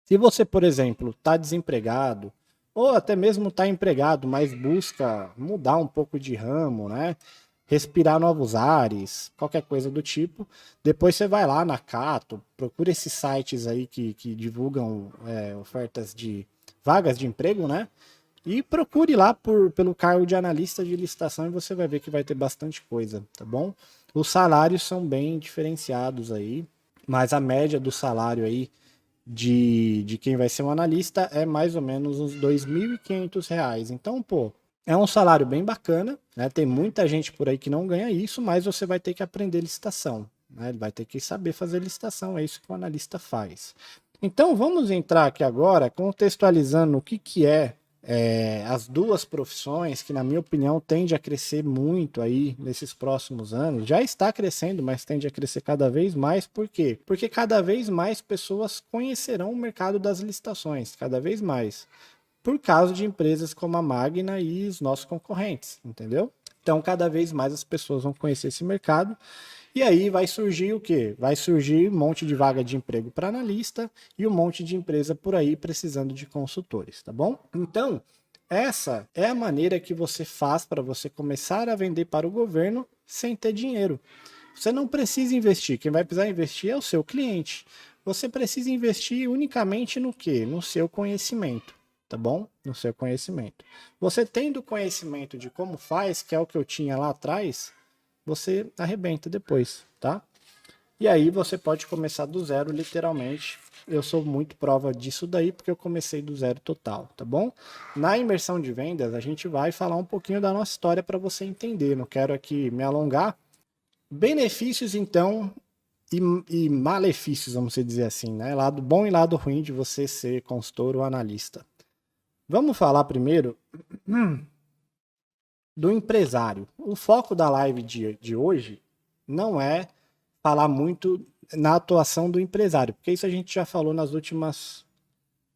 Se você, por exemplo, está desempregado, ou até mesmo está empregado, mas busca mudar um pouco de ramo, né? Respirar novos ares, qualquer coisa do tipo, depois você vai lá na Cato, procura esses sites aí que divulgam ofertas de vagas de emprego, né? E procure lá pelo cargo de analista de licitação e você vai ver que vai ter bastante coisa, tá bom? Os salários são bem diferenciados aí, mas a média do salário aí de quem vai ser um analista é mais ou menos uns R$ 2.500. Então, pô, é um salário bem bacana, né? Tem muita gente por aí que não ganha isso, mas você vai ter que aprender licitação, né? Ele vai ter que saber fazer licitação, é isso que o analista faz. Então, vamos entrar aqui agora contextualizando o que é as duas profissões que, na minha opinião, tende a crescer muito aí nesses próximos anos. Já está crescendo, mas tende a crescer cada vez mais. Por quê? Porque cada vez mais pessoas conhecerão o mercado das licitações, cada vez mais, por causa de empresas como a Magna e os nossos concorrentes, entendeu? Então, cada vez mais as pessoas vão conhecer esse mercado. E aí vai surgir o quê? Vai surgir um monte de vaga de emprego para analista e um monte de empresa por aí precisando de consultores, tá bom? Então, essa é a maneira que você faz para você começar a vender para o governo sem ter dinheiro. Você não precisa investir, quem vai precisar investir é o seu cliente. Você precisa investir unicamente no quê? No seu conhecimento, tá bom? No seu conhecimento. Você tendo conhecimento de como faz, que é o que eu tinha lá atrás, você arrebenta depois, tá? E aí você pode começar do zero, literalmente. Eu sou muito prova disso daí, porque eu comecei do zero total, tá bom? Na imersão de vendas, a gente vai falar um pouquinho da nossa história para você entender. Não quero aqui me alongar. Benefícios, então, e malefícios, vamos dizer assim, né? Lado bom e lado ruim de você ser consultor ou analista. Vamos falar primeiro do empresário. O foco da live de hoje não é falar muito na atuação do empresário, porque isso a gente já falou nas últimas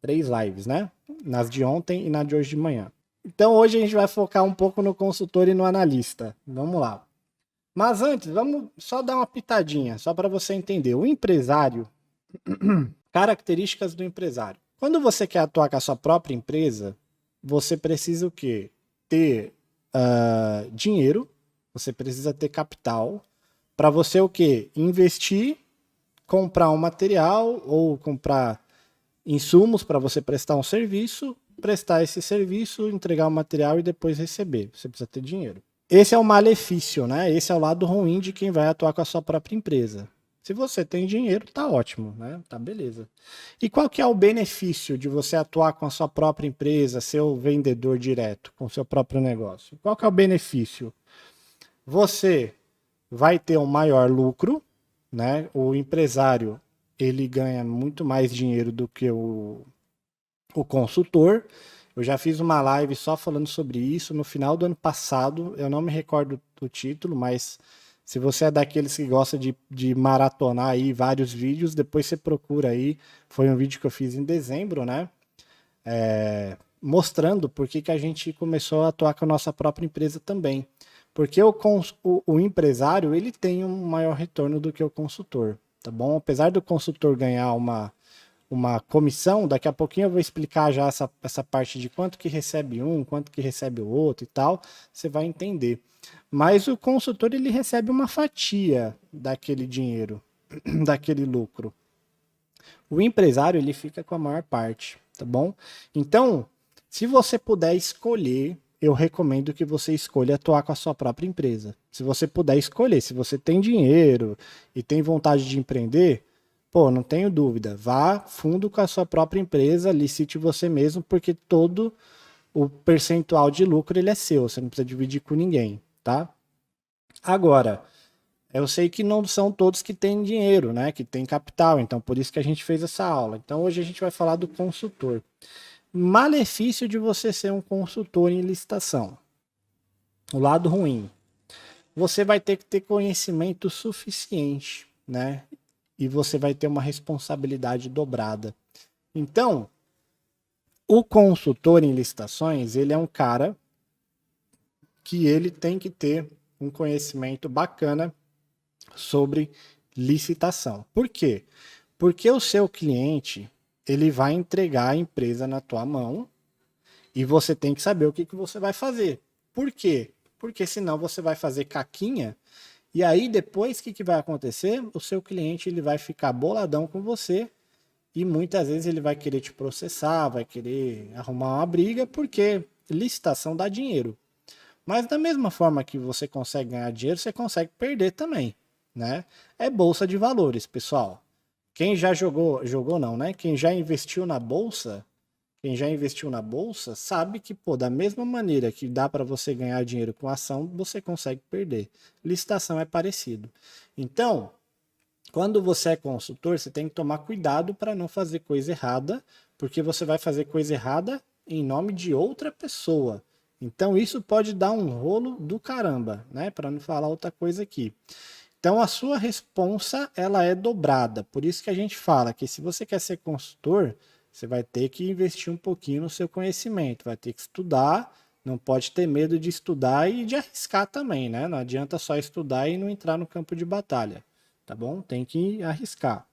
3 lives, né? Nas de ontem e na de hoje de manhã. Então hoje a gente vai focar um pouco no consultor e no analista. Vamos lá. Mas antes, vamos só dar uma pitadinha, só para você entender. O empresário, características do empresário. Quando você quer atuar com a sua própria empresa, você precisa o quê? Ter dinheiro, você precisa ter capital, para você o quê? Investir, comprar um material ou comprar insumos para você prestar um serviço, prestar esse serviço, entregar o material e depois receber. Você precisa ter dinheiro. Esse é o malefício, né? Esse é o lado ruim de quem vai atuar com a sua própria empresa. Se você tem dinheiro, tá ótimo, né? Tá beleza. E qual que é o benefício de você atuar com a sua própria empresa, ser o vendedor direto, com o seu próprio negócio? Qual que é o benefício? Você vai ter um maior lucro, né? O empresário, ele ganha muito mais dinheiro do que o consultor. Eu já fiz uma live só falando sobre isso no final do ano passado. Eu não me recordo do título, mas se você é daqueles que gosta de maratonar aí vários vídeos, depois você procura aí. Foi um vídeo que eu fiz em dezembro, né? Mostrando por que a gente começou a atuar com a nossa própria empresa também. Porque o empresário ele tem um maior retorno do que o consultor, tá bom? Apesar do consultor ganhar uma comissão, daqui a pouquinho eu vou explicar já essa parte de quanto que recebe um, quanto que recebe o outro e tal, você vai entender. Mas o consultor ele recebe uma fatia daquele dinheiro, daquele lucro. O empresário ele fica com a maior parte, tá bom? Então, se você puder escolher, eu recomendo que você escolha atuar com a sua própria empresa. Se você puder escolher, se você tem dinheiro e tem vontade de empreender, pô, não tenho dúvida, vá fundo com a sua própria empresa, licite você mesmo, porque todo o percentual de lucro ele é seu, você não precisa dividir com ninguém, tá? Agora, eu sei que não são todos que têm dinheiro, né? Que têm capital, então por isso que a gente fez essa aula. Então hoje a gente vai falar do consultor. Malefício de você ser um consultor em licitação. O lado ruim. Você vai ter que ter conhecimento suficiente, né? E você vai ter uma responsabilidade dobrada. Então, o consultor em licitações, ele é um cara que ele tem que ter um conhecimento bacana sobre licitação. Por quê? Porque o seu cliente, ele vai entregar a empresa na tua mão e você tem que saber o que você vai fazer. Por quê? Porque senão você vai fazer caquinha e aí depois o que vai acontecer? O seu cliente ele vai ficar boladão com você e muitas vezes ele vai querer te processar, vai querer arrumar uma briga porque licitação dá dinheiro. Mas da mesma forma que você consegue ganhar dinheiro, você consegue perder também, né? É bolsa de valores, pessoal. Quem já jogou não, né? Quem já investiu na bolsa, sabe que, pô, da mesma maneira que dá para você ganhar dinheiro com ação, você consegue perder. Licitação é parecido. Então, quando você é consultor, você tem que tomar cuidado para não fazer coisa errada, porque você vai fazer coisa errada em nome de outra pessoa. Então isso pode dar um rolo do caramba, né? Para não falar outra coisa aqui. Então a sua responsa ela é dobrada. Por isso que a gente fala que se você quer ser consultor, você vai ter que investir um pouquinho no seu conhecimento, vai ter que estudar, não pode ter medo de estudar e de arriscar também, né? Não adianta só estudar e não entrar no campo de batalha, tá bom? Tem que arriscar.